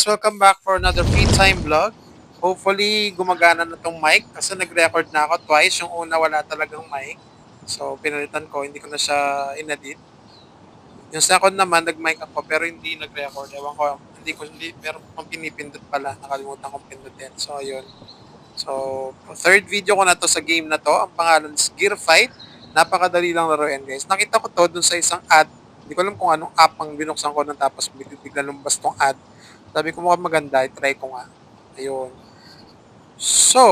guys, welcome back for another free time vlog. Hopefully, gumagana na tong mic kasi nag-record na ako twice. Yung una wala talagang mic. So, pinalitan ko, hindi ko na siya inedit. Yung second naman, nag-mic ako pero hindi nag-record. Ewan ko, hindi, meron kong pinipindot pala. Nakalimutan kong pindutin. So, ayun. So, third video ko na to sa game na to. Ang pangalan is Gear Fight. Napakadali lang laruin, guys. Nakita ko to dun sa isang ad. Hindi ko alam kung anong app ang binuksan ko nun tapos bigla lumabas tong ad. Sabi ko mukhang maganda, try ko nga. Ayun. So,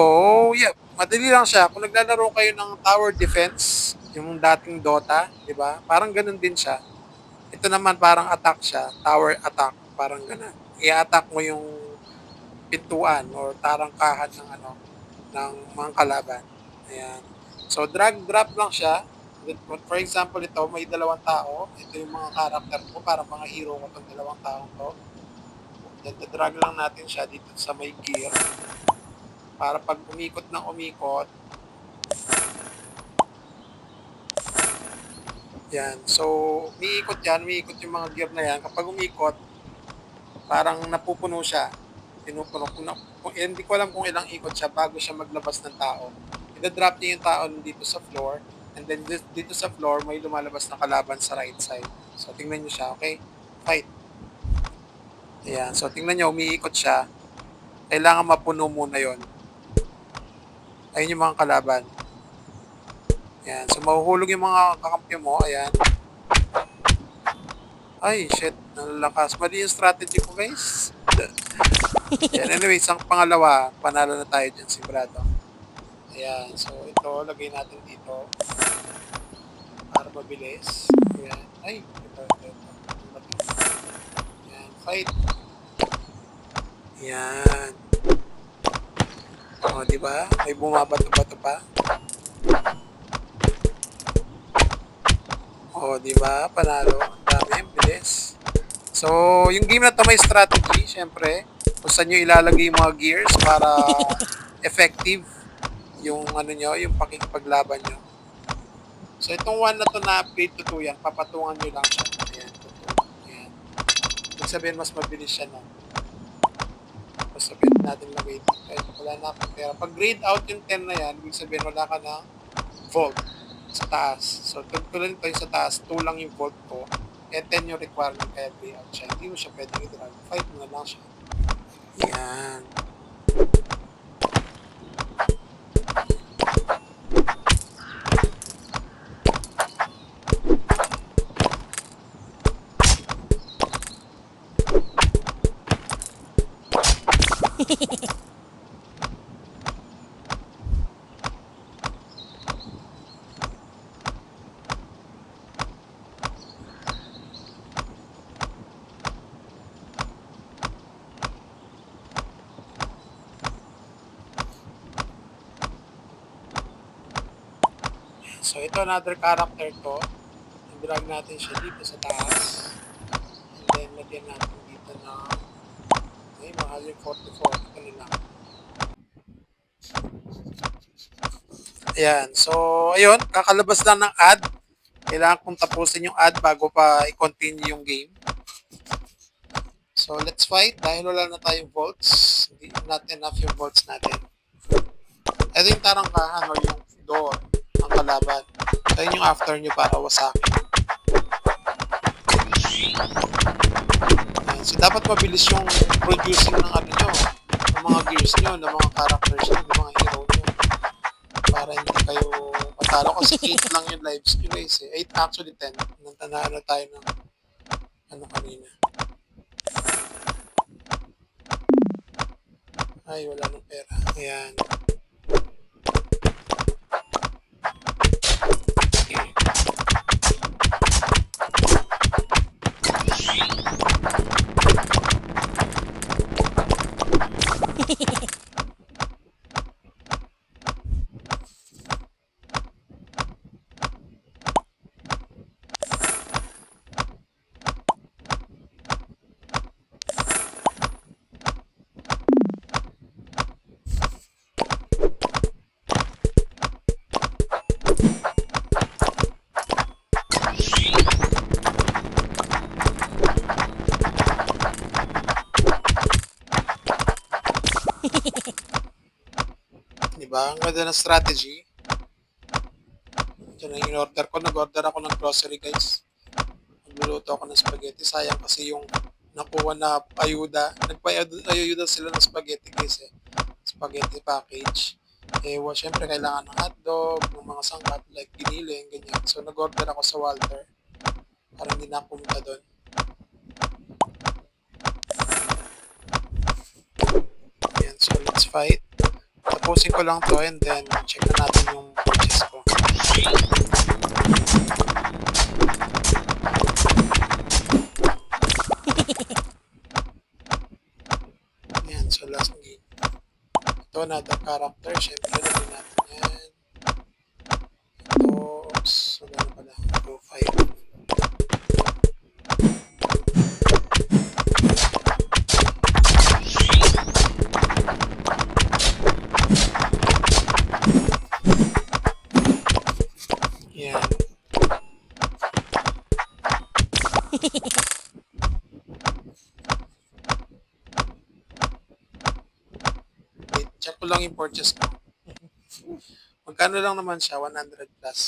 yeah, madali lang siya. Kung naglalaro kayo ng tower defense, yung dating Dota, di ba? Parang ganun din siya. Ito naman parang attack siya, tower attack, parang ganun. I-attack mo yung pintuan or tarangkahan ng ng mga kalaban. Ayan. So, drag drop lang siya. For example, ito, may dalawang tao. Ito yung mga character ko, para mga hero ko itong dalawang taong to. Then, drag lang natin siya dito sa may gear. Para pag umikot ng umikot, yan. So, umiikot yung mga gear na yan. Kapag umikot, parang napupuno siya. Pinupuno. Hindi ko alam kung ilang ikot siya bago siya maglabas ng tao. Ida-drop niya yung tao dito sa floor. And then dito sa floor, may lumalabas na kalaban sa right side. So, tingnan nyo siya, okay? Fight. Ayan. So, tingnan nyo, umiikot siya. Kailangan mapuno muna yon. Ayun yung mga kalaban. Ayan. So, mahuhulog yung mga kakampi mo. Ayan. Ay, shit. Nalalakas. Mali yung strategy ko, guys. Ayan. Anyways, ang pangalawa, panalo na tayo dyan, sigurado. Ayan. So, ito, lagay natin dito. Para mabilis. Ayan. Ay, ito. Ayan. Fight. Ayan. O, diba? May bumabato-bato pa. O, diba? Panalo. Ang dami. Bilis. So, yung game na to may strategy, syempre. Kung saan nyo ilalagay yung mga gears para effective yung yung pakikipaglaban nyo. So, itong one na to na upgrade to 2 yan, papatungan nyo lang siya. Ayan, to 2. Ayan. Ibig sabihin, mas mabilis siya na. Mas sabihin natin lagay dito. Kaya wala na akong pera. Pag grade out yung 10 na yan, ibig sabihin wala ka na volt sa taas. So, tulad nito yung sa taas, 2 lang yung volt ko. Eh, 10 yung requirement kaya grade out siya. Hindi mo siya pwedeng i-drag. 5 mo na lang siya. Ayan. So, ito another character to. I-drag natin siya dito sa taas. And then, lagyan natin dito na ay, mahal yung 44. Ito na lang. Ayan. So, ayun. Kakalabas lang ng ad. Kailangan kong tapusin yung ad bago pa i-continue yung game. So, let's fight. Dahil wala na tayong volts. Not enough yung volts natin. Ito yung tarangkahan o yung door ng kalaban. So, yun yung after nyo para wasakin. Ayan. So, dapat mabilis yung producing ng nyo, ng mga gears nyo, ng mga characters nyo, ng mga hero nyo. Para hindi kayo matalo kasi 8 lang yung lives nyo guys eh. 8 actually 10. Nantanaan tayo ng kanina. Ay, wala nang pera. Ayan. Diba? Ang ganda ng strategy. Diyan ang in-order ko. Nag-order ako ng grocery, guys. Nagluluto ako ng spaghetti. Sayang kasi yung nakuha na ayuda. Nagpa-ayuda sila ng spaghetti, guys eh. Spaghetti package. Eh, syempre kailangan ng hotdog, ng mga sangkap like giniling, ganyan. So, nag-order ako sa Walter para hindi na ako pumunta doon. Ayan, so let's fight. Tapusin ko lang to and then check na natin yung purchase ko. Ayan, so last game. Ito, another character. Syempre, lagyan natin yan. Oops, wala na pala. Go fight. Yan. Wait, check ko lang yung purchase ko. Magkano lang naman siya? 100 plus.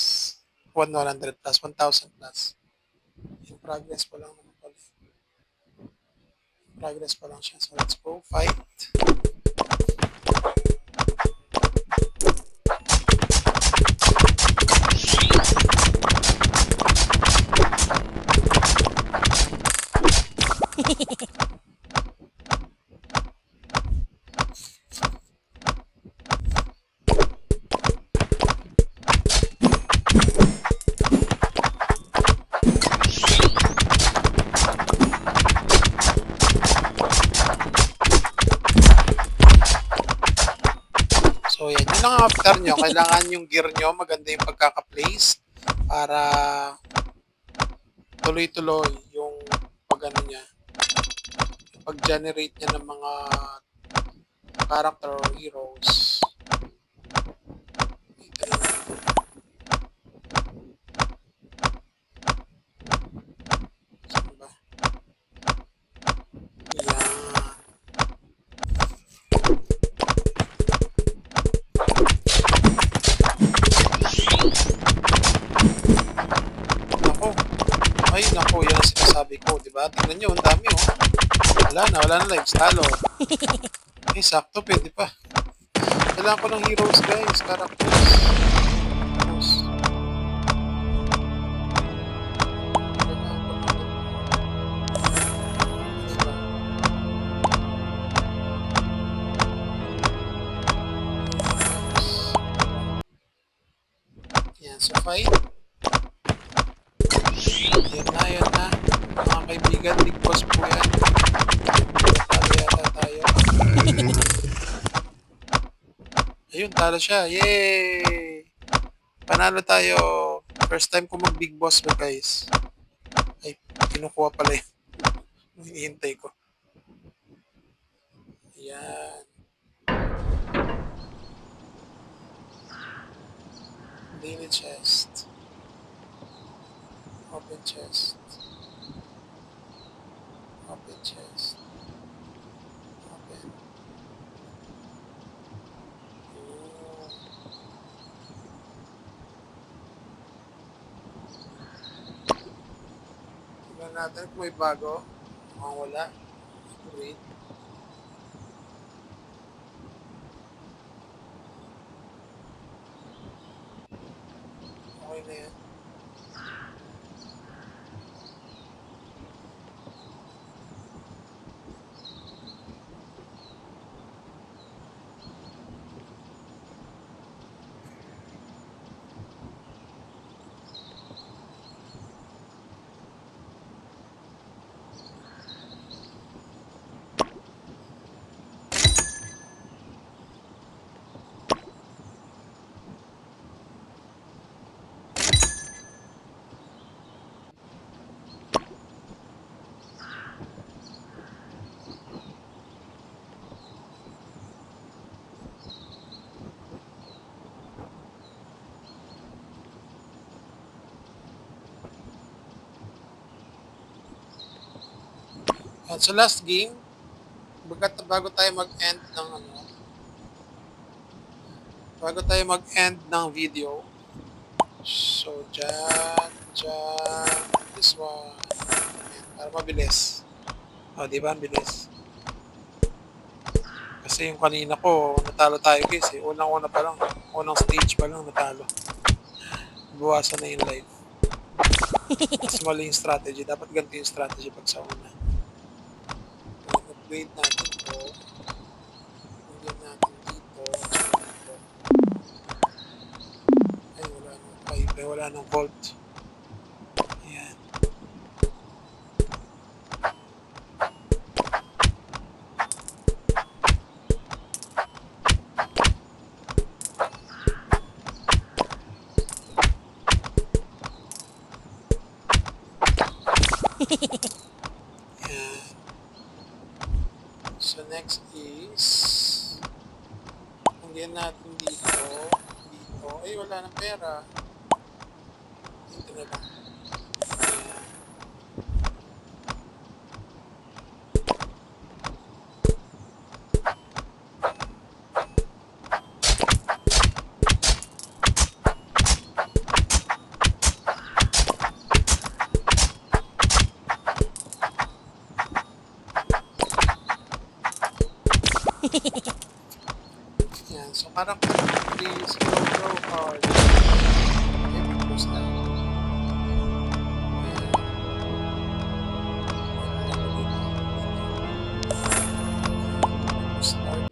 100 plus, 1,000 plus. In progress pa lang naman pala. In progress pa lang siya. So let's go fight. So yan, yun lang after nyo. Kailangan yung gear nyo, maganda yung pagkaka-place para tuloy-tuloy yung pag-ano niya, pag-generate niya ng mga character or heroes. Dito rin. Saan ba? Yan. Nako. Ay, nako, yan ang sinasabi ko, di ba? Tingnan nyo, ang dami, oh. Wala na lives, talo. Eh, sakto, pwede pa. Kailangan ko ng heroes, guys, characters. Heroes. Kailangan ko ng diba? Yan, so fight. Yan na. Mga kaibigan, big boss po yan. Talo yata tayo. Ayun, talo siya. Yay! Panalo tayo. First time ko mag big boss ba, guys. Ay, kinukuha pala yun. Hinihintay ko. Yan. Daily chest. Open chest. Open chest. Open. Ooh. Tignan natin kung may bago. Mukhang wala. Great. Okay na yan. At sa last game, bago tayo mag-end ng ano, bago tayo mag-end ng video. So, dyan, this one. Ayan, para mabilis. O, di ba? Ang bilis. Kasi yung kanina ko, natalo tayo guys eh. Unang-una pa lang. Unang stage pa lang, natalo. Buwasan na yung life. Mas mali yung strategy. Dapat ganito yung strategy pag sa una. Upgrade natin to. Upgrade natin dito. Dito. Ay, wala nang 5. Wala nang volt. Ayan. Ayan. So, next is hanggang natin dito. Dito. Ay, wala nang pera. Dito na lang. Ayan. Yan. So, parang please go hard. Okay, mag-post na. Start.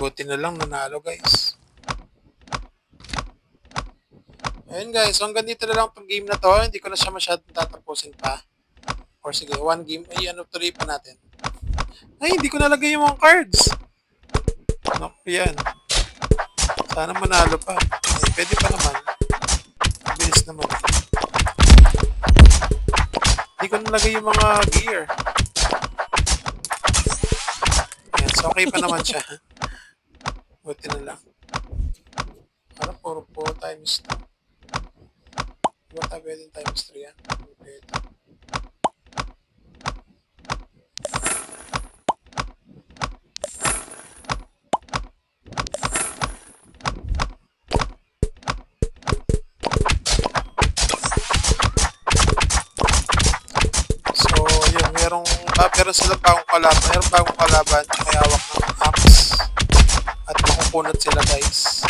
Buti na lang nanalo guys. Ayun guys, so hanggang dito na lang itong game na to. Hindi ko na siya masyadong tatapusin pa. Or sige, one game. Ay, ano, tuloy pa natin. Ay, hindi ko nalagay yung mga cards. Naku, yan. Sana manalo pa. Ay, pwede pa naman. Bilis naman. Hindi ko nalagay yung mga gear. Ayan, so okay pa naman siya. Buti na lang. Para puro times 2. Diba tayo pwede times 3 yan? Pwede. So, yun. Meron silang bagong kalaban. Meron bagong kalaban. May hawak ng axe. At makukunat sila guys.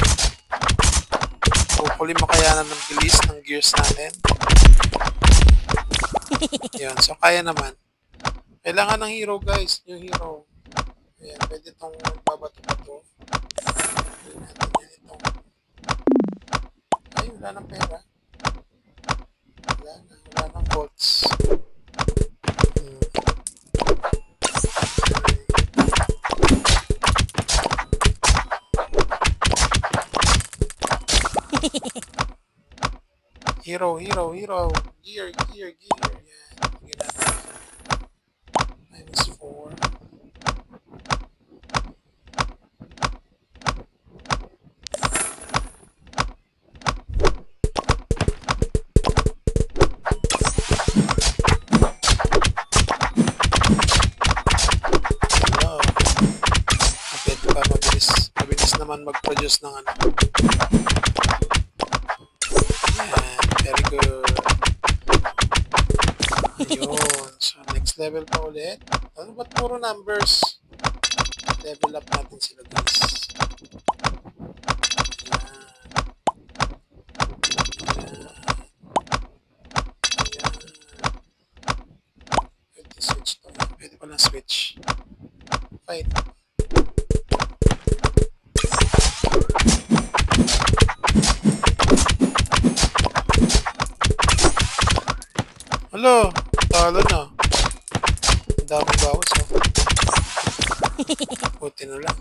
Hopefully makayanan ng bilis ng gears natin. Yan, so kaya naman. Kailangan ng hero guys, new hero. Ayan, pwede itong magbabato-bato. Pwede natin yan itong. Ay, wala ng pera. Wala ng bolts. Hero. Gear. Yan. Sige natin. -4. Pwede pa mabilis naman mag-produce ng ano. Yan, very good. Ayun. So, next level pa ulit. Ano ba't puro numbers? Level up natin sila guys. Ayan. Pwede switch to. Pwede pa lang switch. Fight. Hello, talo na. Ang daming bawas oh. Buti na lang.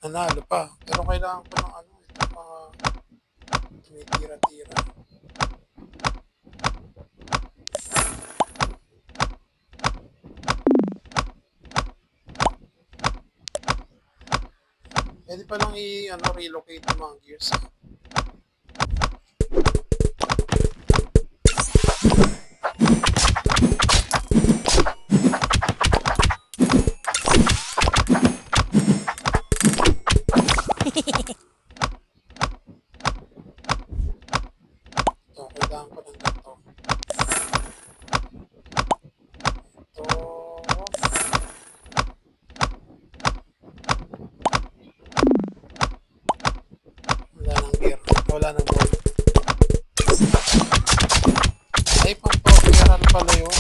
Nanalo pa. Pero kailangan ko ng ano, ito mga tumitira-tira. Puwede palang i-ano, relocate yung mga gears. Ito, kailangan ko ng ganito. Ito, wala ng gear, wala ng bolt. Ay, pang-propeller pala yun.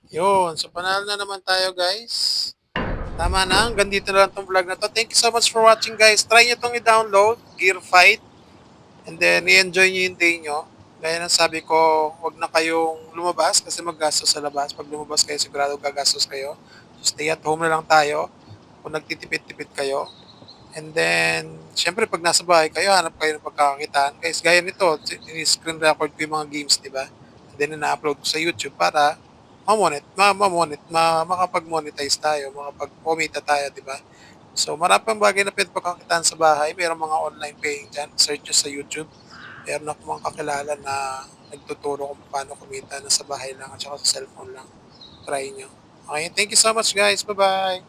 Yun, so panalo na naman tayo guys. Tama na, hanggang dito na lang tong vlog na to. Thank you so much for watching guys. Try nyo tong i-download, Gear Fight. And then, i-enjoy nyo yung day nyo. Gaya ng sabi ko, wag na kayong lumabas kasi maggastos sa labas. Pag lumabas kayo, sigurado gagastos kayo. So, stay at home na lang tayo kung nagtitipid-tipid kayo. And then, syempre pag nasa bahay kayo, hanap kayo ng pagkakakitaan. Guys, gaya nito, screen record ko yung mga games, di ba? And then, na-upload ko sa YouTube para makapag-monetize tayo, makapag-comita tayo, di ba? So, marami pang bagay na pwede pagkakitaan sa bahay. Mayroong mga online paying dyan. Search nyo sa YouTube. Meron ako mga kakilala na nagtuturo kung paano kumita na sa bahay lang at saka sa cellphone lang. Try nyo. Okay, thank you so much guys. Bye-bye.